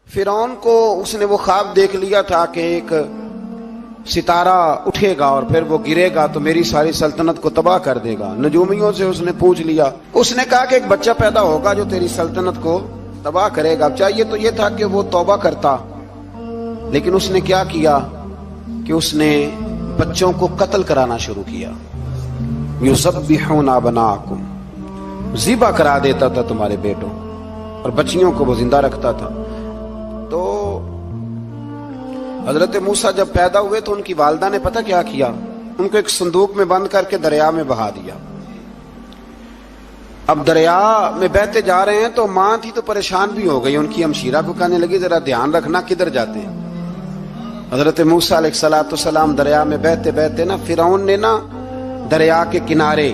فرعون کو اس نے وہ خواب دیکھ لیا تھا کہ ایک ستارہ اٹھے گا اور پھر وہ گرے گا تو میری ساری سلطنت کو تباہ کر دے گا۔ نجومیوں سے اس نے پوچھ لیا، اس نے کہا کہ ایک بچہ پیدا ہوگا جو تیری سلطنت کو تباہ کرے گا۔ چاہیے تو یہ تھا کہ وہ توبہ کرتا، لیکن اس نے کیا کیا کہ اس نے بچوں کو قتل کرانا شروع کیا۔ یذبحون ابناءکم، ذبح کرا دیتا تھا تمہارے بیٹوں، اور بچیوں کو وہ زندہ رکھتا تھا۔ تو حضرت موسیٰ جب پیدا ہوئے تو ان کی والدہ نے پتہ کیا کیا، ان کو ایک صندوق میں بند کر کے دریا میں بہا دیا۔ اب دریا میں بہتے جا رہے ہیں تو ماں تھی تو پریشان بھی ہو گئی، ان کی ہمشیرہ کو کہنے لگی ذرا دھیان رکھنا کدھر جاتے ہیں۔ حضرت موسیٰ علیہ السلام دریا میں بہتے بہتے نا فرعون نے نا دریا کے کنارے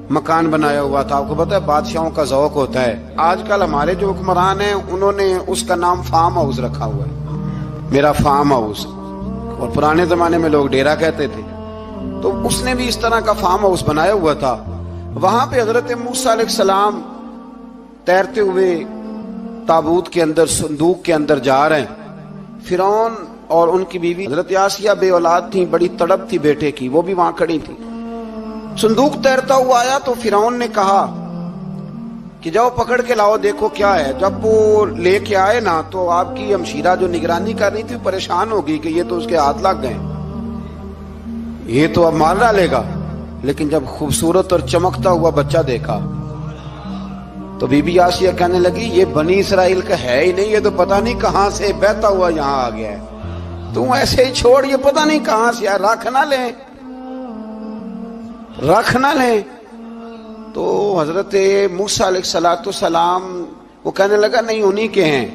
مکان بنایا ہوا تھا۔ آپ کو پتہ ہے بادشاہوں کا ذوق ہوتا ہے، آج کل ہمارے جو حکمران ہیں انہوں نے اس کا نام فارم ہاؤس رکھا ہوا ہے، میرا فارم ہاؤس، اور پرانے زمانے میں لوگ ڈیرا کہتے تھے۔ تو اس نے بھی اس طرح کا فارم ہاؤس بنایا ہوا تھا۔ وہاں پہ حضرت موسیٰ علیہ السلام تیرتے ہوئے تابوت کے اندر صندوق کے اندر جا رہے ہیں۔ فرعون اور ان کی بیوی حضرت آسیہ بے اولاد تھیں، بڑی تڑپ تھی بیٹے کی، وہ بھی وہاں کھڑی تھی۔ صندوق تیرتا ہوا آیا تو فرعون نے کہا کہ جاؤ پکڑ کے لاؤ دیکھو کیا ہے۔ جب وہ لے کے آئے نا تو آپ کی ہمشیرہ جو نگرانی کر رہی تھی پریشان ہو گئی کہ یہ تو اس کے ہاتھ لگ گئے، یہ تو اب مار ڈالے گا۔ لیکن جب خوبصورت اور چمکتا ہوا بچہ دیکھا تو بی بی آسیہ کہنے لگی یہ بنی اسرائیل کا ہے ہی نہیں، یہ تو پتہ نہیں کہاں سے بہتا ہوا یہاں آ گیا ہے، تم ایسے ہی چھوڑ، یہ پتہ نہیں کہاں سے رکھ نہ لیں، رکھ نہ لیں۔ تو حضرت موسیٰ علیہ السلام وہ کہنے لگا نہیں انہی کے ہیں،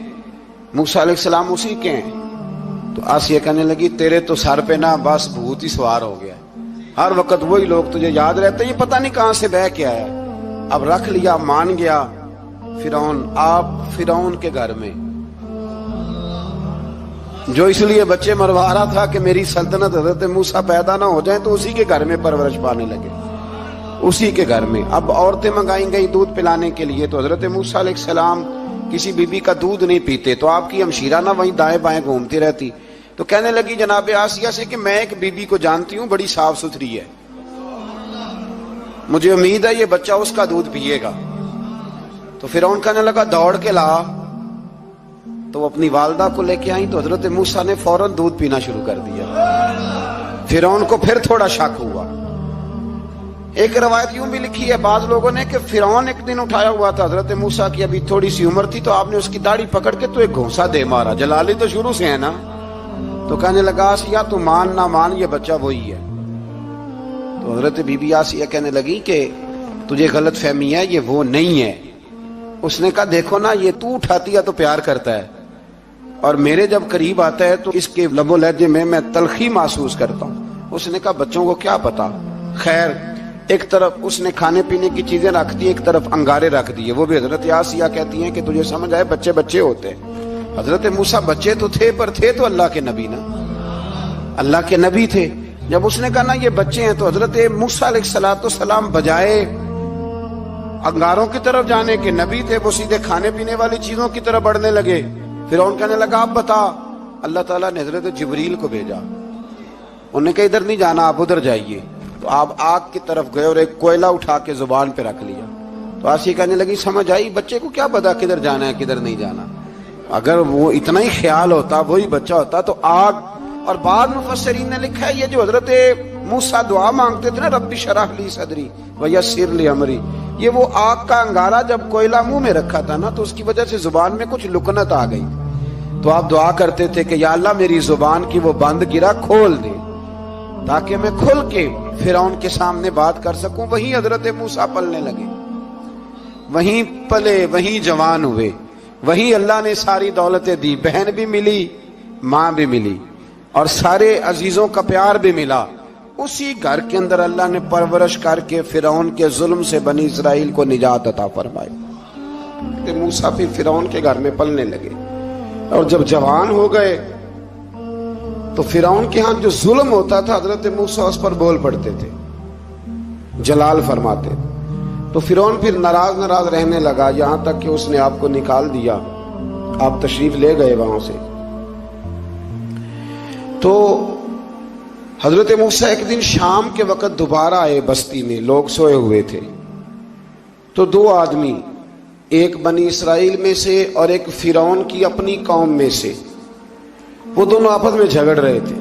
موسیٰ علیہ السلام اسی کے ہیں۔ تو آسیہ کہنے لگی تیرے تو سر پہ نا بس بھوت ہی سوار ہو گیا، ہر وقت وہی لوگ تجھے یاد رہتے، یہ پتہ نہیں کہاں سے بہ کے آیا۔ اب رکھ لیا، مان گیا فرعون۔ آپ فرعون کے گھر میں جو اس لیے بچے مروا رہا تھا کہ میری سلطنت حضرت موسیٰ پیدا نہ ہو جائیں، تو اسی کے گھر میں پرورش پانے لگے، اسی کے گھر میں۔ اب عورتیں منگائیں گئی دودھ پلانے کے لیے، تو حضرت موسیٰ علیہ السلام کسی بی بی کا دودھ نہیں پیتے، تو آپ کی ہمشیرہ نہ وہیں دائیں بائیں گھومتی رہتی۔ تو کہنے لگی جناب آسیہ سے کہ میں ایک بی بی کو جانتی ہوں، بڑی صاف ستھری ہے، مجھے امید ہے یہ بچہ اس کا دودھ پیے گا۔ تو فرعون کہنے لگا دوڑ کے لا، تو وہ اپنی والدہ کو لے کے آئیں تو حضرت موسیٰ نے فوراً دودھ پینا شروع کر دیا۔ فرعون کو پھر تھوڑا شک ہوا۔ ایک روایت یوں بھی لکھی ہے بعض لوگوں نے کہ فرعون ایک دن اٹھایا ہوا تھا حضرت موسیٰ کی، ابھی تھوڑی سی عمر تھی، تو آپ نے اس کی داڑھی پکڑ کے تو ایک گھونسا دے مارا، جلالی تو شروع سے ہے نا۔ تو کہنے لگا آسیہ تو مان نہ مان یہ بچہ وہی ہے۔ تو حضرت بی بی آسیہ کہنے لگی کہ تجھے غلط فہمی ہے، یہ وہ نہیں ہے۔ اس نے کہا دیکھو نا یہ تو اٹھاتی ہے تو پیار کرتا ہے، اور میرے جب قریب آتا ہے تو اس کے لب و لہجے میں تلخی محسوس کرتا ہوں۔ اس نے کہا بچوں کو کیا پتا۔ خیر ایک طرف اس نے کھانے پینے کی چیزیں رکھ دی، ایک طرف انگارے رکھ دیے۔ وہ بھی حضرت آسیہ کہتی ہیں کہ تجھے سمجھ آئے بچے بچے ہوتے ہیں، حضرت موسیٰ بچے تو تھے پر تھے تو اللہ کے نبی نا، اللہ کے نبی تھے۔ جب اس نے کہا نا یہ بچے ہیں تو حضرت موسیٰ علیہ السلام بجائے انگاروں کی طرف جانے کے نبی تھے، وہ سیدھے کھانے پینے والی چیزوں کی طرف بڑھنے لگے۔ فرعون کہنے لگا آپ بتا۔ اللہ تعالیٰ نے حضرت جبریل کو بھیجا، انہوں نے کہا ادھر نہیں جانا آپ ادھر جائیے۔ تو آپ آگ کی طرف گئے اور ایک کوئلہ اٹھا کے زبان پہ رکھ لیا۔ تو آسیہ کہنے لگی سمجھ آئی، بچے کو کیا پتا کدھر جانا ہے کدھر نہیں جانا، اگر وہ اتنا ہی خیال ہوتا وہی بچہ ہوتا تو آگ۔ اور بعض مفسرین نے لکھا ہے یہ جو حضرت موسیٰ دعا مانگتے تھے نا رب اشرح لی صدری ویسر لی امری، یہ وہ آگ کا انگارہ جب کوئلہ منہ میں رکھا تھا نا تو اس کی وجہ سے زبان میں کچھ لکنت آ گئی، تو آپ دعا کرتے تھے کہ یا اللہ میری زبان کی وہ بند گرا کھول دے تاکہ میں کھل کے فرعون کے سامنے بات کر سکوں۔ وہیں حضرت موسیٰ پلنے لگے، وہیں پلے، وہیں جوان ہوئے، وہیں اللہ نے ساری دولتیں دی، بہن بھی ملی، ماں بھی ملی، اور سارے عزیزوں کا پیار بھی ملا۔ اسی گھر کے اندر اللہ نے پرورش کر کے فرعون کے ظلم سے بنی اسرائیل کو نجات عطا فرمائی۔ موسیٰ بھی فرعون کے گھر میں پلنے لگے، اور جب جوان ہو گئے تو فرعون کے ہاں جو ظلم ہوتا تھا حضرت موسیٰ اس پر بول پڑتے تھے، جلال فرماتے۔ تو فرعون پھر ناراض رہنے لگا، یہاں تک کہ اس نے آپ کو نکال دیا آپ تشریف لے گئے وہاں سے. تو حضرت موسیٰ ایک دن شام کے وقت دوبارہ آئے بستی میں، لوگ سوئے ہوئے تھے. تو دو آدمی، ایک بنی اسرائیل میں سے اور ایک فرعون کی اپنی قوم میں سے، وہ دونوں آپس میں جھگڑ رہے تھے.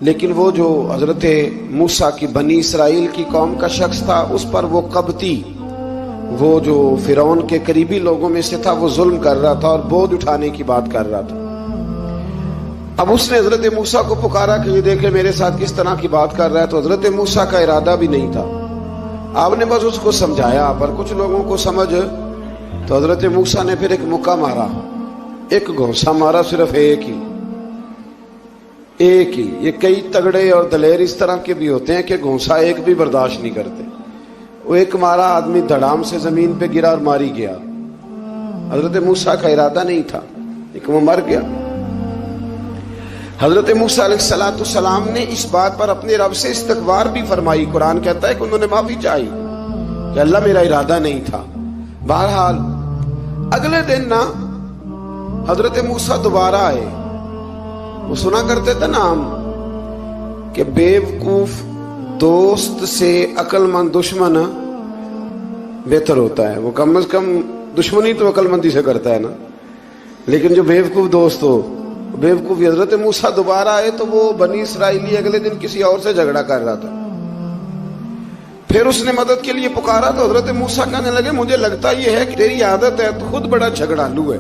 لیکن وہ جو حضرت موسیٰ کی بنی اسرائیل کی قوم کا شخص تھا، اس پر وہ قبطی، وہ جو فرعون کے قریبی لوگوں میں سے تھا، وہ ظلم کر رہا تھا اور بوجھ اٹھانے کی بات کر رہا تھا. اب اس نے حضرت موسیٰ کو پکارا کہ یہ دیکھے میرے ساتھ کس طرح کی بات کر رہا ہے. تو حضرت موسیٰ کا ارادہ بھی نہیں تھا، آپ نے بس اس کو سمجھایا. پر کچھ لوگوں کو سمجھ، تو حضرت موسیٰ نے پھر ایک مکہ مارا، ایک گھونسا مارا، صرف ایک ہی. یہ کئی تگڑے اور دلیر اس طرح کے بھی ہوتے ہیں کہ گھونسا ایک بھی برداشت نہیں کرتے. وہ ایک مارا، آدمی دھڑام سے زمین پہ گرا اور ماری گیا. حضرت موسیٰ کا ارادہ نہیں تھا لیکن وہ مر گیا. حضرت موسیٰ علیہ السلام نے اس بات پر اپنے رب سے استغفار بھی فرمائی. قرآن کہتا ہے کہ انہوں نے معافی چاہی کہ اللہ میرا ارادہ نہیں تھا. بہرحال اگلے دن نا حضرت موسیٰ دوبارہ آئے. وہ سنا کرتے تھے نا ہم کہ بیوقوف دوست سے عقل مند دشمن بہتر ہوتا ہے. وہ کم از کم دشمنی تو عقل مندی سے کرتا ہے نا، لیکن جو بیوقوف دوست ہو بیوقوف. حضرت موسیٰ دوبارہ آئے تو وہ بنی اسرائیلی اگلے دن کسی اور سے جھگڑا کر رہا تھا. پھر اس نے مدد کے لیے پکارا تو حضرت موسیٰ کہنے لگے مجھے لگتا یہ ہے کہ تیری عادت ہے، تو خود بڑا جھگڑالو ہے،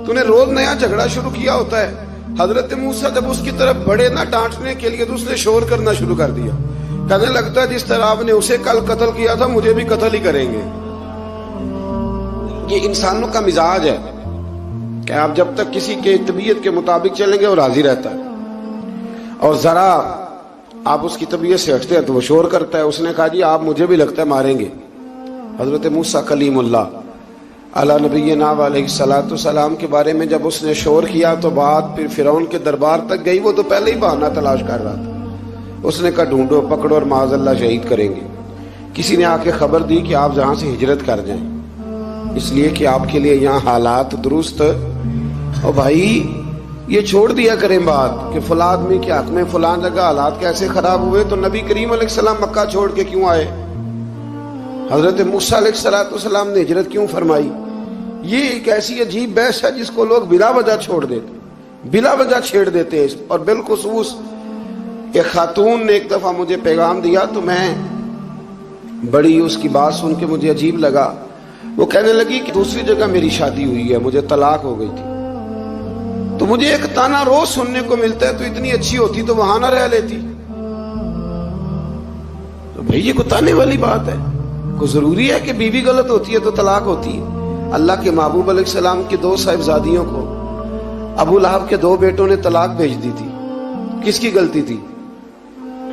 تو نے روز نیا جھگڑا شروع کیا ہوتا ہے. حضرت موسیٰ جب اس کی طرف بڑھے نہ ڈانٹنے کے لیے تو اس نے شور کرنا شروع کر دیا، کہنے لگتا ہے جس طرح آپ نے اسے کل قتل کیا تھا مجھے بھی قتل ہی کریں گے. یہ انسانوں کا مزاج ہے کہ آپ جب تک کسی کے طبیعت کے مطابق چلیں گے وہ راضی رہتا ہے، اور ذرا آپ اس کی طبیعت سے ہٹتے ہیں تو وہ شور کرتا ہے. اس نے کہا جی آپ مجھے بھی لگتا ہے ماریں گے. حضرت موسیٰ کلیم اللہ علی نبینا علیہ السلام کے بارے میں جب اس نے شور کیا تو بات پھر فرعون کے دربار تک گئی. وہ تو پہلے ہی بہانہ تلاش کر رہا تھا. اس نے کہا ڈھونڈو، پکڑو اور معاذ اللہ شہید کریں گے. کسی نے آ کے خبر دی کہ آپ جہاں سے ہجرت کر جائیں، اس لیے کہ آپ کے لیے یہاں حالات درست. اور بھائی یہ چھوڑ دیا کریں بات کہ فلاں آدمی کے حق میں فلاں جگہ حالات کیسے خراب ہوئے، تو نبی کریم علیہ السلام مکہ چھوڑ کے کیوں آئے؟ حضرت موسیٰ علیہ السلام نے ہجرت کیوں فرمائی؟ یہ ایک ایسی عجیب بحث ہے جس کو لوگ بلا وجہ چھوڑ دیتے، بلا وجہ چھیڑ دیتے ہیں. اور بالخصوص ایک خاتون نے ایک دفعہ مجھے پیغام دیا تو میں بڑی اس کی بات سن کے مجھے عجیب لگا. وہ کہنے لگی کہ دوسری جگہ میری شادی ہوئی ہے، مجھے طلاق ہو گئی تھی، تو مجھے ایک تانا روز سننے کو ملتا ہے تو اتنی اچھی ہوتی تو وہاں نہ رہ لیتی. تو بھئی یہ کوئی تانے والی بات ہے؟ کوئی ضروری ہے کہ بیوی غلط ہوتی ہے تو طلاق ہوتی ہے؟ اللہ کے محبوب علیہ السلام کی دو صاحبزادیوں کو ابو لہب کے دو بیٹوں نے طلاق بھیج دی تھی. کس کی غلطی تھی؟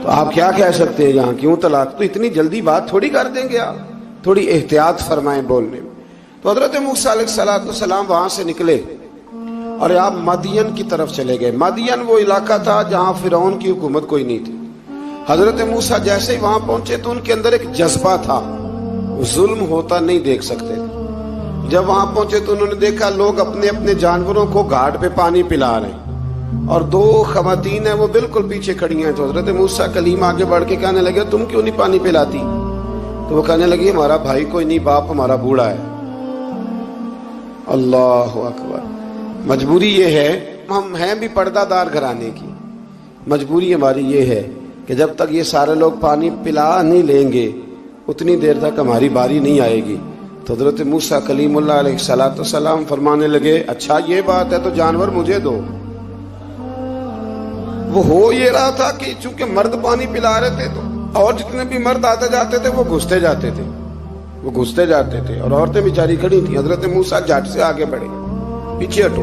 تو آپ کیا کہہ سکتے ہیں یہاں کیوں طلاق؟ تو اتنی جلدی بات تھوڑی کر دیں گے آپ، تھوڑی احتیاط فرمائیں بولنے میں. تو حضرت موسیٰ علیہ السلام وہاں سے نکلے اور آپ مدین کی طرف چلے گئے. مدین وہ علاقہ تھا جہاں فرعون کی حکومت کوئی نہیں تھی. حضرت موسیٰ جیسے ہی وہاں پہنچے تو ان کے اندر ایک جذبہ تھا، ظلم ہوتا نہیں دیکھ سکتے. جب وہاں پہنچے تو انہوں نے دیکھا لوگ اپنے اپنے جانوروں کو گھاٹ پہ پانی پلا رہے ہیں اور دو خواتین ہیں وہ بالکل پیچھے کھڑی ہیں. تو حضرت موسیٰ کلیم آگے بڑھ کے کہنے لگے تم کیوں نہیں پانی پلاتی؟ تو وہ کہنے لگی ہمارا بھائی کوئی نہیں، باپ ہمارا بوڑھا ہے. اللہ اکبر. مجبوری یہ ہے، ہم ہیں بھی پردہ دار گھرانے کی، مجبوری ہماری یہ ہے کہ جب تک یہ سارے لوگ پانی پلا نہیں لیں گے اتنی دیر تک ہماری باری نہیں آئے گی. تو حضرت موسیٰ کلیم اللہ علیہ السلام فرمانے لگے اچھا یہ بات ہے تو جانور مجھے دو. وہ ہو یہ رہا تھا کہ چونکہ مرد پانی پلا رہے تھے تو اور جتنے بھی مرد آتے جاتے تھے وہ گھستے جاتے تھے اور عورتیں بیچاری کھڑی تھیں. حضرت موسیٰ جھٹ سے آگے بڑھے، پیچھے ہٹو.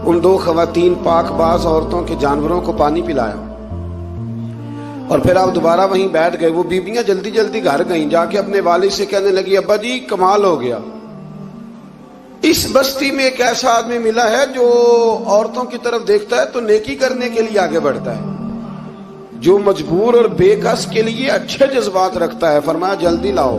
ان دو خواتین پاک باز عورتوں کے جانوروں کو پانی پلایا اور پھر آپ دوبارہ وہیں بیٹھ گئے. وہ بیبیاں جلدی جلدی گھر گئیں، جا کے اپنے والد سے کہنے لگی ابا جی کمال ہو گیا، اس بستی میں ایک ایسا آدمی ملا ہے جو عورتوں کی طرف دیکھتا ہے تو نیکی کرنے کے لیے آگے بڑھتا ہے، جو مجبور اور بے کس کے لیے اچھے جذبات رکھتا ہے. فرمایا جلدی لاؤ.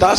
10